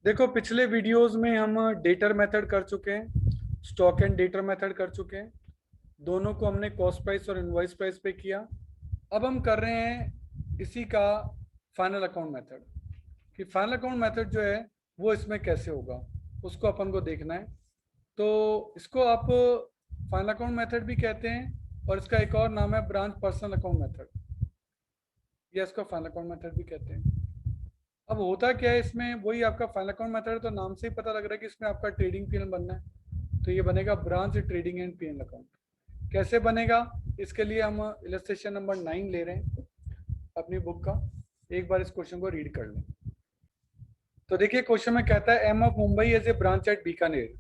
देखो, पिछले वीडियोस में हम डेटर मेथड कर चुके हैं, स्टॉक एंड डेटर मेथड कर चुके हैं। दोनों को हमने कॉस्ट प्राइस और इनवॉइस प्राइस पे किया। अब हम कर रहे हैं इसी का फाइनल अकाउंट मेथड, कि फाइनल अकाउंट मेथड जो है वो इसमें कैसे होगा, उसको अपन को देखना है। तो इसको आप फाइनल अकाउंट मेथड भी कहते हैं और इसका एक और नाम है ब्रांच पर्सनल अकाउंट मेथड, या इसको फाइनल अकाउंट मेथड भी कहते हैं। अब होता क्या है इसमें, वही आपका फाइनल अकाउंट मेथड है, तो नाम से ही पता लग रहा है कि इसमें आपका ट्रेडिंग पीएल बनना है। तो ये बनेगा branch trading and PL account. कैसे बनेगा, इसके लिए हम इलस्ट्रेशन नंबर 9 ले रहे हैं अपनी बुक का। एक बार इस क्वेश्चन को रीड कर लें। तो देखिए, क्वेश्चन में कहता है M of Mumbai as a branch at Bikaner,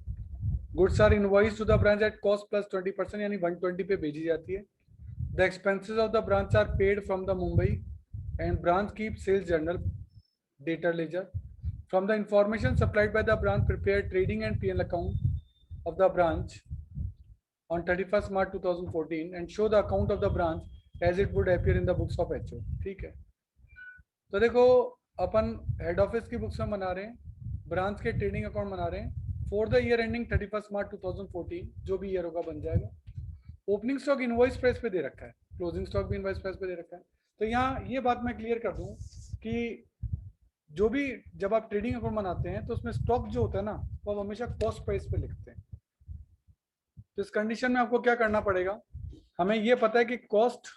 goods are invoice to the branch at cost plus 20%, यानी 120 पे भेजी जाती है। The expenses of the branch are paid from the Mumbai and branch keep sales journal data ledger. From the information supplied by the branch, prepare trading and P&L account of the branch on 31st March 2014 and show the account of the branch as it would appear in the books of HO। ठीक है, तो देखो, अपन head office की books में बना रहे हैं, branch के ट्रेडिंग अकाउंट बना रहे हैं for the year ending 31st मार्च 2014, जो भी ईयर होगा बन जाएगा। ओपनिंग स्टॉक इनवॉइस प्राइस पे दे रखा है, क्लोजिंग स्टॉक भी इनवॉइस प्राइस पे दे रखा है। तो यहाँ ये बात मैं क्लियर कर दूं कि जो भी जब आप ट्रेडिंग अकाउंट बनाते हैं तो उसमें स्टॉक जो होता है ना, वो आप हमेशा कॉस्ट प्राइस पे लिखते हैं। तो इस कंडीशन में आपको क्या करना पड़ेगा, हमें ये पता है कि cost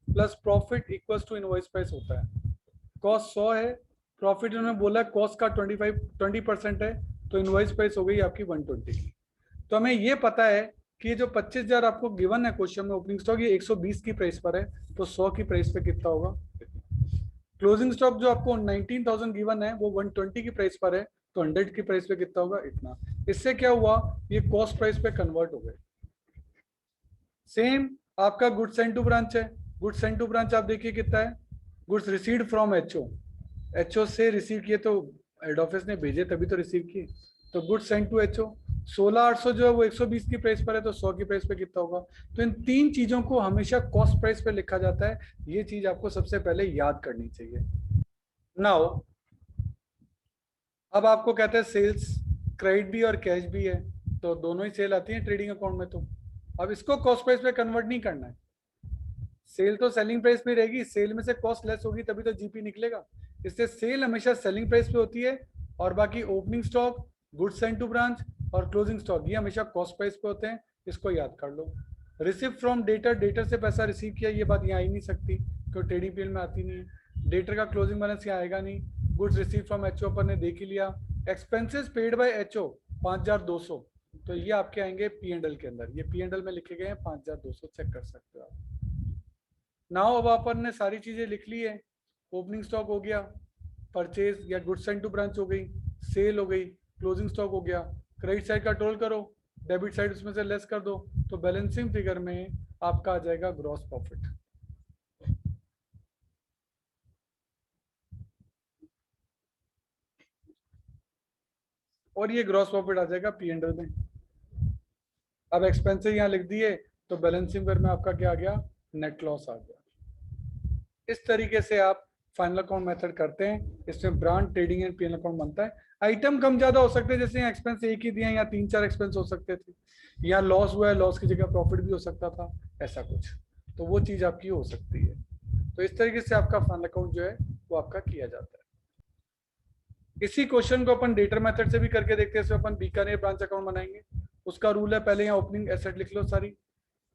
plus profit equals to invoice price होता है। कॉस्ट 100 है, प्रॉफिट उन्होंने बोला कॉस्ट का 20% है, तो इनवॉइस प्राइस हो गई आपकी 120 की। तो हमें ये पता है कि ये जो 25,000 आपको गिवन है क्वेश्चन में ओपनिंग स्टॉक, ये 120 की प्राइस पर है, तो 100 की प्राइस पे कितना होगा। क्लोजिंग स्टॉक जो आपको 19,000 गिवन है वो 120 की प्राइस पर है, तो 100 की प्राइस पे कितना होगा, इतना। इससे क्या हुआ, ये कॉस्ट प्राइस पे कन्वर्ट हो गए। सेम आपका गुड्स सेंड टू ब्रांच है, गुड्स सेंड टू ब्रांच आप देखिए कितना है, goods received from HO, HO से रिसीव किए, तो हेड ऑफिस ने भेजे तभी तो रिसीव किए, तो गुड्स सेंड टू एचओ। 16,800 जो है वो 120 की प्राइस पर है, तो 100 की प्राइस पे कितना होगा। तो इन तीन चीजों को हमेशा कॉस्ट प्राइस पे लिखा जाता है, ये चीज आपको सबसे पहले याद करनी चाहिए। नाउ अब आपको कहते हैं सेल्स, क्रेडिट भी और कैश भी है, तो दोनों ही सेल आती है ट्रेडिंग अकाउंट में। तो अब इसको कॉस्ट प्राइस पे कन्वर्ट नहीं करना है, सेल तो सेलिंग प्राइस पे रहेगी, सेल में से कॉस्ट लेस होगी तभी तो जीपी निकलेगा। इससे सेल हमेशा सेलिंग प्राइस पे होती है, और बाकी opening stock, goods send to branch और क्लोजिंग स्टॉक ये हमेशा कॉस्ट प्राइस पे होते हैं, इसको याद कर लो। रिसीव फ्रॉम डेटर, डेटर से पैसा रिसीव किया, ये बात यहाँ आई नहीं सकती क्योंकि ट्रेडिंग पीरियड में आती नहीं है। डेटर का क्लोजिंग बैलेंस यहाँ आएगा नहीं। गुड्स रिसीव फ्रॉम एचओ अपन ने देख ही लिया। एक्सपेंसेस पेड बाय एचओ 5,200, तो ये आपके आएंगे पी एंड एल के अंदर, ये पी एंड एल में लिखे गए हैं 5,200, चेक कर सकते हो आप। नाउ अब अपन ने सारी चीजें लिख ली है, ओपनिंग स्टॉक हो गया, परचेज या गुड्स सेंड टू ब्रांच हो गई, सेल हो गई, क्लोजिंग स्टॉक हो गया। क्रेडिट साइड का टोटल करो, डेबिट साइड उसमें से लेस कर दो, तो बैलेंसिंग फिगर में आपका आ जाएगा ग्रॉस प्रॉफिट। और ये ग्रॉस प्रॉफिट आ जाएगा पी एंड एल में। अब एक्सपेंसेस यहाँ लिख दिए, तो बैलेंसिंग फिगर में आपका क्या आ गया, नेट लॉस आ गया। इस तरीके से आप फाइनल अकाउंट मेथड करते हैं, इसमें branch trading and PL account बनता है। आइटम कम ज्यादा हो सकते हैं, जैसे यहाँ एक्सपेंस एक ही दिए हैं, या 3-4 एक्सपेंस हो सकते थे, यहाँ लॉस हुआ है, लॉस की जगह प्रॉफिट भी हो सकता था, ऐसा कुछ, तो वो चीज आपकी हो सकती है। तो इस तरीके से आपका फाइनल अकाउंट जो है वो आपका किया जाता है। इसी क्वेश्चन को अपन डेटर मेथड से भी करके देखते हैं, अपन बीकानेर ब्रांच अकाउंट बनाएंगे। उसका रूल है, पहले यहाँ ओपनिंग एसेट लिख लो सारी,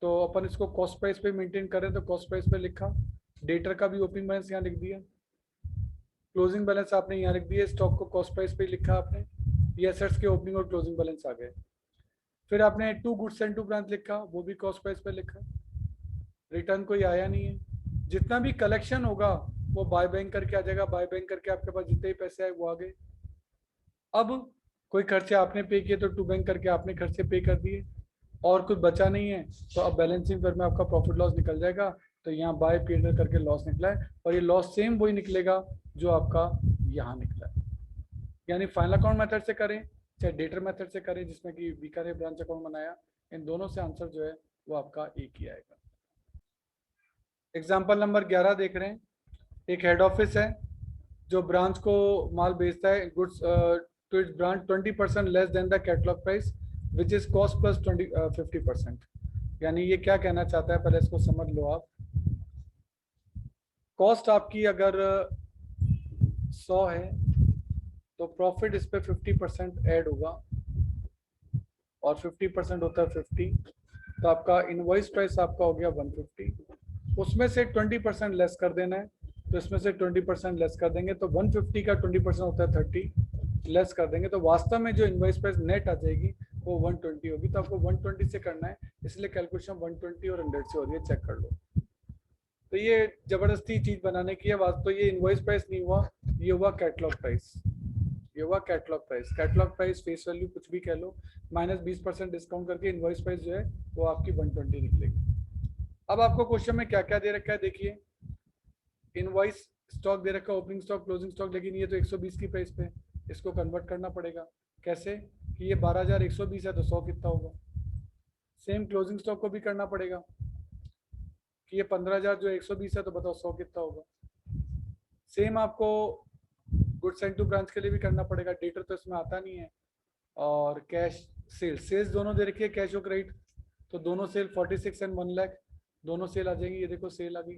तो अपन इसको कॉस्ट प्राइस पे मेंटेन करें तो कॉस्ट प्राइस पे लिखा, डेटर का भी ओपनिंग बैलेंस यहाँ लिख दिया, क्लोजिंग बैलेंस आपने यहाँ लिख दिया, स्टॉक को कॉस्ट प्राइस पे लिखा आपने, ये एसेट्स के ओपनिंग और क्लोजिंग बैलेंस आ गए। फिर आपने to goods and to branch लिखा, वो भी कॉस्ट प्राइस पे लिखा, रिटर्न कोई आया नहीं है। जितना भी कलेक्शन होगा वो बाय बैंक करके आ जाएगा, बाय बैंक करके आपके पास जितने भी पैसे आए वो आ गए। अब कोई खर्चे आपने पे किए तो टू बैंक करके आपने खर्चे पे कर दिए, और कुछ बचा नहीं है, तो अब बैलेंसिंग फिगर में आपका प्रॉफिट लॉस निकल जाएगा। तो यहाँ बाय पीरियड करके लॉस निकला है, और ये लॉस सेम वही निकलेगा जो आपका यहाँ निकला है। यानी फाइनल अकाउंट मेथड से करें चाहे डेटर मेथड से करें, जिसमें कि बीकानेर ब्रांच अकाउंट बनाया, इन दोनों से आंसर जो है वो आपका एक ही आएगा। एग्जाम्पल नंबर 11 देख रहे हैं। एक हेड ऑफिस है, जो ब्रांच को माल बेचता है goods to its branch 20% less than the catalog price which is cost plus 50%। यानी ये क्या कहना चाहता है, पहले इसको समझ लो आप। कॉस्ट आपकी अगर 100 है तो प्रॉफिट इस पे 50% ऐड होगा और 50% होता है 50, तो आपका इनवॉइस प्राइस आपका हो गया 150, उसमें से 20% लेस कर देना है, तो इसमें से 20% लेस कर देंगे तो 150 का 20% होता है 30, लेस कर देंगे तो वास्तव में जो इनवॉइस प्राइस नेट आ जाएगी वो 120 होगी। तो आपको 120 से करना है, इसलिए कैलकुलेशन 120 और 100 से हो रही है, चेक कर लो। तो ये जबरदस्ती चीज बनाने की है, वास्तव तो ये इनवॉइस प्राइस नहीं हुआ, ये हुआ कैटलॉग प्राइस, ये हुआ catalogue price. Catalogue price face value कुछ भी कह लो, -20% डिस्काउंट करके इनवॉइस प्राइस जो है वो आपकी 120 निकलेगी। अब आपको क्वेश्चन में क्या क्या दे रखा है देखिए, इनवॉइस स्टॉक दे रखा है, ओपनिंग स्टॉक, क्लोजिंग स्टॉक, लेकिन ये तो 120 की प्राइस पे, इसको कन्वर्ट करना पड़ेगा। कैसे कि ये 12,120 है तो 100 कितना होगा। सेम क्लोजिंग स्टॉक को भी करना पड़ेगा कि ये 15,000 जो 120 है तो बताओ 100 कितना होगा। सेम आपको गुड्स एंड टू ब्रांच के लिए भी करना पड़ेगा, डेटर तो इसमें आता नहीं है। और कैश सेल्स, सेल्स दोनों दे रखी है कैश और क्रेडिट, तो दोनों सेल 46 एंड 1 लाख, दोनों सेल आ जाएंगी। ये देखो सेल आ गई,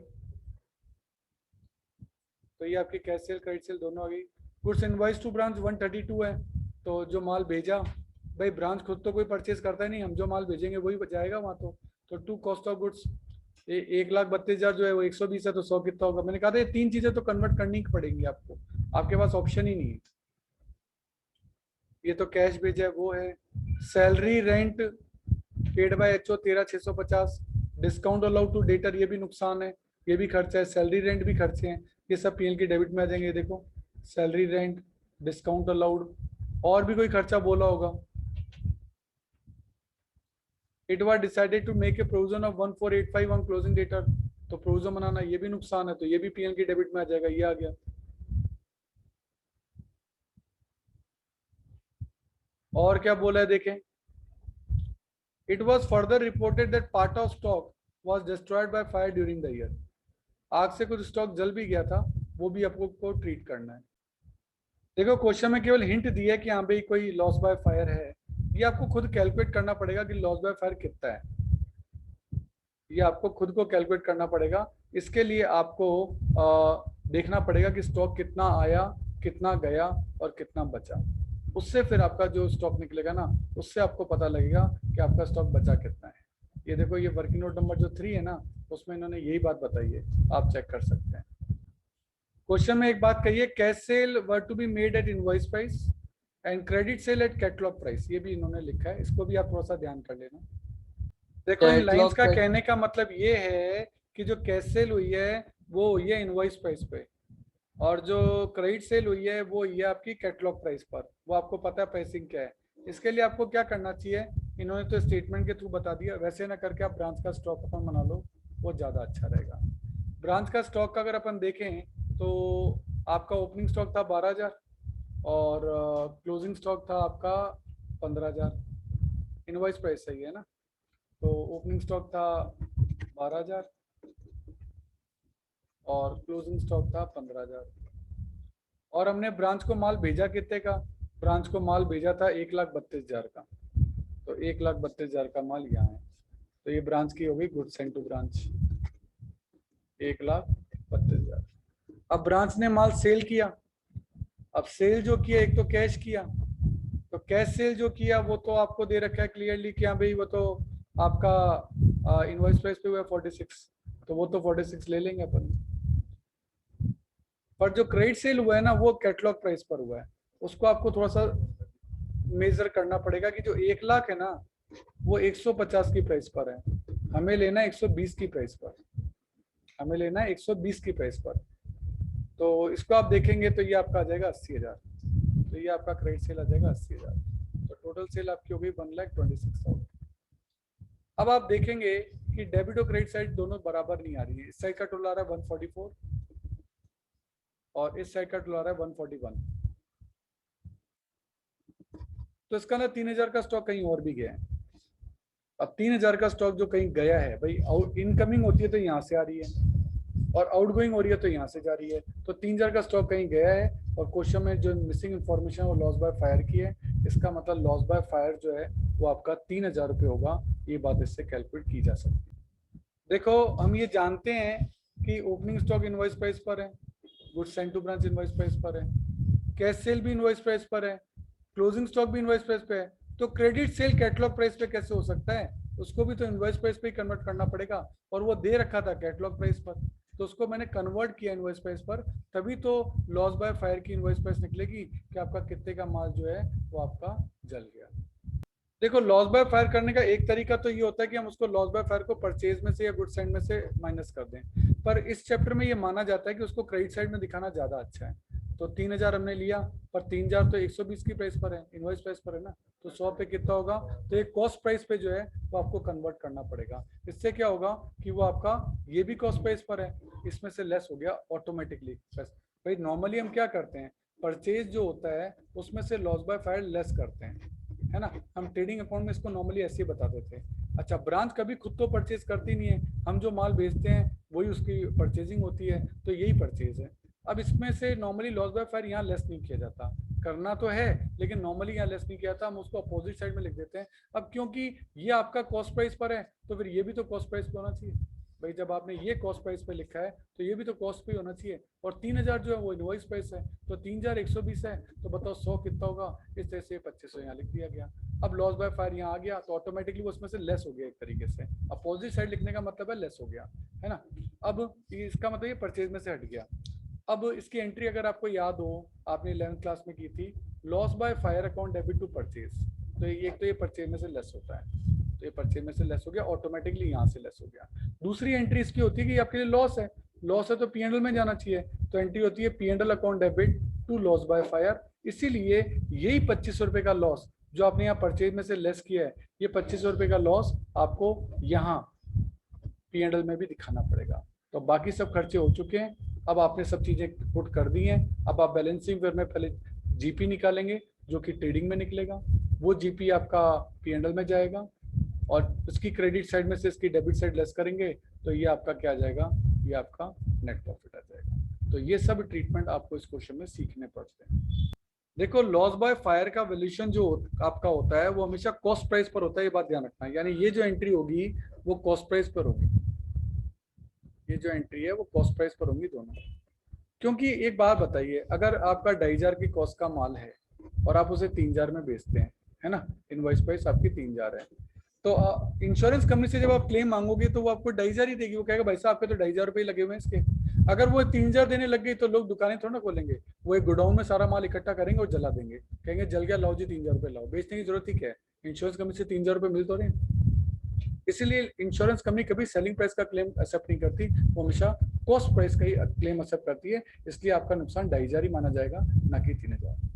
तो ये आपकी कैश सेल क्रेडिट सेल दोनों आ गई। गुड्स इनवॉइस टू ब्रांच 132 है, तो जो माल भेजा, भाई ब्रांच खुद तो कोई परचेज करता ही नहीं, हम जो माल भेजेंगे वही जाएगा वहाँ। तो टू कॉस्ट ऑफ गुड्स 1,32,000 जो है वो 120 है तो 100 कितना होगा। मैंने कहा था ये तीन चीजें तो कन्वर्ट करनी पड़ेंगी आपको, आपके पास ऑप्शन ही नहीं है। ये तो कैश भेजा है वो है। Salary rent paid by HO 13,650, discount allowed to debtor, ये भी नुकसान है, ये भी खर्चा है। सैलरी रेंट भी खर्चे हैं, ये सब पीएल की डेबिट में आ जाएंगे। देखो सैलरी रेंट, डिस्काउंट अलाउड, और भी कोई खर्चा बोला होगा। It was decided to make a provision of 1485 on closing debtor, तो प्रोविजन बनाना ये भी नुकसान है, तो ये भी पीएल की डेबिट में आ जाएगा, ये आ गया। और क्या बोला है देखें, it was further reported that part of stock was destroyed by fire during the year, आग से कुछ स्टॉक जल भी गया था, वो भी आपको को ट्रीट करना है। देखो क्वेश्चन में केवल हिंट दिया है कि हाँ भाई कोई लॉस बाय फायर है, ये आपको खुद कैलकुलेट करना पड़ेगा कि लॉस बाय फायर कितना है, ये आपको खुद को कैलकुलेट करना पड़ेगा। इसके लिए आपको देखना पड़ेगा कि स्टॉक कितना आया, कितना गया और कितना बचा, उससे फिर आपका जो स्टॉक निकलेगा ना, उससे आपको पता लगेगा कि आपका स्टॉक बचा कितना है। ये देखो ये वर्किंग नोट नंबर जो 3 है ना, उसमें इन्होंने यही बात बताई है, आप चेक कर सकते हैं। क्वेश्चन में एक बात कही है, cash sale were to be made at invoice price and credit sale at catalog price, ये भी इन्होंने लिखा है, इसको भी आप थोड़ा सा ध्यान कर लेना। देखो इन लाइंस का कहने का मतलब ये है कि जो कैश सेल हुई है वो हुई है इनवॉइस प्राइस पे, और जो क्रेडिट सेल हुई है वो ये आपकी कैटलॉग प्राइस पर, वो आपको पता है प्राइसिंग क्या है। इसके लिए आपको क्या करना चाहिए, इन्होंने तो स्टेटमेंट के थ्रू बता दिया, वैसे ना करके आप ब्रांच का स्टॉक अपन बना लो, वो ज़्यादा अच्छा रहेगा। ब्रांच का स्टॉक का अगर अपन देखें तो आपका ओपनिंग स्टॉक था 12,000 और क्लोजिंग स्टॉक था आपका 15,000, इनवॉइस प्राइस सही है ना। तो ओपनिंग स्टॉक था 12,000 और क्लोजिंग स्टॉक था 15,000, और हमने ब्रांच को माल भेजा कितने का, ब्रांच को माल भेजा था 1,32,000 का, तो 1,32,000 का माल यहाँ है, तो ये ब्रांच की हो गई गुड्स सेंड टू ब्रांच 1,32,000। अब ब्रांच ने माल सेल किया, अब सेल जो किया एक तो कैश किया, तो कैश सेल जो किया वो तो आपको दे रखा है क्लियरली कि हाँ भाई वो तो आपका इनवॉइस प्राइस पे हुआ है 46, तो वो तो 46 ले लेंगे अपन। पर जो क्रेडिट सेल हुआ है ना वो कैटलॉग प्राइस पर हुआ है, उसको आपको थोड़ा सा मेजर करना पड़ेगा कि जो 1,00,000 है ना वो 150 की प्राइस पर है, हमें लेना है 120 की प्राइस पर, हमें लेना है 120 की प्राइस पर। तो इसको आप देखेंगे तो ये आपका आ जाएगा 80,000, तो ये आपका क्रेडिट सेल आ जाएगा 80,000, तो टोटल सेल आपकी होगी 1,26,000। अब आप देखेंगे कि डेबिट और क्रेडिट साइड दोनों बराबर नहीं आ रही है, इस साइड का टोटल आ रहा है 144 और इस साइड का टोटल आ रहा है 141, तो इसका ना 3,000 का स्टॉक कहीं और भी गया है। अब 3,000 का स्टॉक जो कहीं गया है भाई, इनकमिंग होती है तो यहाँ से आ रही है, और आउटगोइंग हो रही है तो यहाँ से जा रही है, तो 3000 का स्टॉक कहीं गया है और क्वेश्चन में जो मिसिंग इन्फॉर्मेशन वो लॉस बाय फायर की है। इसका मतलब लॉस बाय फायर जो है वो आपका 3000 रुपये होगा। ये बात इससे कैलकुलेट की जा सकती है। देखो हम ये जानते हैं कि ओपनिंग स्टॉक इनवॉइस प्राइस पर है, goods send to branch invoice price पर है, कैश सेल भी इनवॉइस प्राइस पर है, क्लोजिंग स्टॉक भी इनवॉइस प्राइस पे है। तो क्रेडिट सेल कैटलॉग प्राइस पे कैसे हो सकता है? उसको भी तो इनवॉइस प्राइस पे ही कन्वर्ट करना पड़ेगा, और वो दे रखा था कैटलॉग प्राइस पर, तो उसको मैंने कन्वर्ट किया इनवॉइस प्राइस पर, तभी तो लॉस बाय फायर की इनवॉइस प्राइस निकलेगी कि आपका कितने का माल जो है वो आपका जल गया। देखो लॉस बाय फायर करने का एक तरीका तो ये होता है कि हम उसको लॉस बाय फायर को परचेज में से या गुड साइड में से माइनस कर दें, पर इस चैप्टर में ये माना जाता है कि उसको क्रेडिट साइड में दिखाना ज्यादा अच्छा है। तो 3000 हमने लिया, पर 3000 तो 120 की प्राइस पर है, इनवॉइस प्राइस पर है ना, तो 100 पे कितना होगा, तो एक कॉस्ट प्राइस पे जो है वो आपको कन्वर्ट करना पड़ेगा। इससे क्या होगा कि वो आपका ये भी कॉस्ट प्राइस पर है, इसमें से लेस हो गया ऑटोमेटिकली। भाई नॉर्मली हम क्या करते हैं, परचेज जो होता है उसमें से लॉस बाय फायर लेस करते हैं, है ना। हम ट्रेडिंग अकाउंट में इसको नॉर्मली ऐसे ही बता देते हैं। अच्छा ब्रांच कभी खुद तो परचेज करती नहीं है, हम जो माल बेचते हैं वही उसकी परचेजिंग होती है, तो यही परचेज है। अब इसमें से नॉर्मली लॉस बाय फायर यहाँ लेस नहीं किया जाता, करना तो है लेकिन नॉर्मली यहाँ लेस नहीं किया जाता, हम उसको अपोजिट साइड में लिख देते हैं। अब क्योंकि ये आपका कॉस्ट प्राइस पर है तो फिर ये भी तो कॉस्ट प्राइस पर होना चाहिए। भाई जब आपने ये कॉस्ट प्राइस पे लिखा है तो ये भी तो कॉस्ट पे होना चाहिए, और 3000 जो है वो इनवॉइस प्राइस है, तो 3120 है, तो बताओ 100 कितना होगा, इस तरह से 2500 यहाँ लिख दिया गया। अब लॉस बाय फायर यहाँ आ गया तो ऑटोमेटिकली वो उसमें से लेस हो गया, एक तरीके से अपोजिट साइड लिखने का मतलब है लेस हो गया, है ना। अब इसका मतलब ये परचेज में से हट गया। अब इसकी एंट्री अगर आपको याद हो, आपने 11th क्लास में की थी, loss by fire account debit to purchase, तो एक तो ये परचेज में से लेस होता है, तो ये परचेज में से लेस हो गया, ऑटोमेटिकली यहाँ से लेस हो गया। दूसरी एंट्री इसकी होती है कि आपके लिए लॉस है, लॉस है तो पीएनएल में जाना चाहिए, तो एंट्री होती है PNL account debit to loss by fire. इसीलिए यही 2500 रुपए का लॉस जो आपने यहाँ परचेज में से लेस किया है, ये 2500 रुपए का लॉस आपको यहाँ पीएनएल में भी दिखाना पड़ेगा। तो बाकी सब खर्चे हो चुके हैं, अब आपने सब चीजें पुट कर दी हैं। अब आप बैलेंसिंग में पहले जीपी निकालेंगे जो कि ट्रेडिंग में निकलेगा, वो जीपी आपका पीएनएल में जाएगा, और इसकी क्रेडिट साइड में से इसकी डेबिट साइड लेस करेंगे तो ये आपका क्या आ जाएगा, ये आपका नेट प्रॉफिट आ जाएगा। तो ये सब ट्रीटमेंट आपको इस क्वेश्चन में सीखने पड़ते हैं। देखो लॉस बाय फायर का वैल्यूएशन जो आपका होता है वो हमेशा कॉस्ट प्राइस पर होता है, ये बात ध्यान रखना है। यानी ये जो एंट्री होगी वो कॉस्ट प्राइस पर होगी, ये जो एंट्री है वो कॉस्ट प्राइस पर होंगी दोनों। क्योंकि एक बात बताइए, अगर आपका 2500 की कॉस्ट का माल है और आप उसे 3000 में बेचते हैं, है ना, इनवॉइस प्राइस आपकी 3000 है, तो इंश्योरेंस कंपनी से जब आप क्लेम मांगोगे तो वो आपको 2500 ही देगी। वो कहेगा भाई साहब आपके तो 2500 रुपये लगे हुए हैं इसके। अगर वो 3000 देने लग गई तो लोग दुकानें थोड़ा ना खोलेंगे, वो एक गोडाउन में सारा माल इकट्ठा करेंगे और जला देंगे, कहेंगे जल गया, लाओ जी 3000 रुपये लाओ। बेचने की जरूरत ही क्या है, इंश्योरेंस कंपनी से 3000 रुपये मिल तो रहे हैं। इसीलिए इंश्योरेंस कंपनी कभी सेलिंग प्राइस का क्लेम एक्सेप्ट नहीं करती, वो हमेशा कॉस्ट प्राइस का ही क्लेम एक्सेप्ट करती है। इसलिए आपका नुकसान 2500 ही माना जाएगा, ना कि 3000।